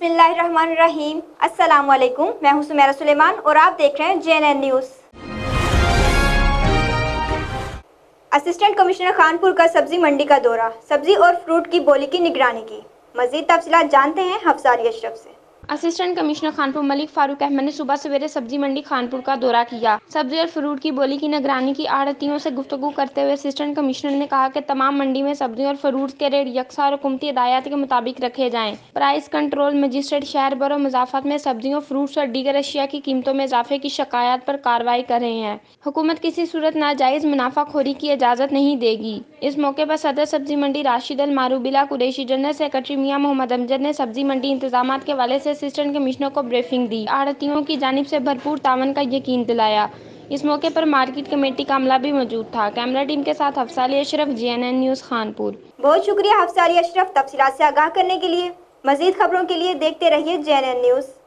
बिस्मिल्लाहिर्रहमानिर्रहीम। अस्सलाम वालेकुम। मैं हूं सुमेरा सुलेमान और आप देख रहे हैं JNN news. Assistant commissioner Khanpur का सब्जी मंडी का दौरा, सब्जी और फ्रूट की बोली की निगरानी की। मजीद तफसीलात जानते हैं हफ्सारी अशरफ से। असिस्टेंट कमिश्नर खानपुर मलिक फारूक अहमद ने सुबह सवेरे सब्जी मंडी खानपुर का दौरा किया। सब्जी और फ्रूट की बोली की निगरानी की आढ़तियों से गुफ्तगू करते हुए असिस्टेंट कमिश्नर ने कहा कि तमाम मंडी में सब्जी और फ्रूट के रेट यकसा और हुकूमती हिदायत के मुताबिक रखे जाएं। प्राइस कंट्रोल मजिस्ट्रेट शहर बरो मुजाफत में सब्जियों, फ्रूट्स और दीगर अशिया की कीमतों में इजाफे की शिकायत पर कार्रवाई कर रहे हैं। हुकूमत किसी सूरत नाजायज़ मुनाफाखोरी की इजाज़त नहीं देगी। इस मौके पर सदर सब्जी मंडी राशिद अल मारूबिला कुरैशी, जनरल सेक्रेटरी मियां मोहम्मद अमजद ने सब्जी मंडी इंतजामात के हवाले से असिस्टेंट कमिश्नर को ब्रीफिंग दी। आढ़तियों की जानिब से भरपूर तावन का यकीन दिलाया। इस मौके पर मार्केट कमेटी का अमला भी मौजूद था। कैमरा टीम के साथ हफ्सारी अशरफ, JNN न्यूज़ खानपुर। बहुत शुक्रिया हफ्सारी अशरफ, तफसीलात से आगाह करने के लिए। मजीद खबरों के लिए देखते रहिए JNN न्यूज़।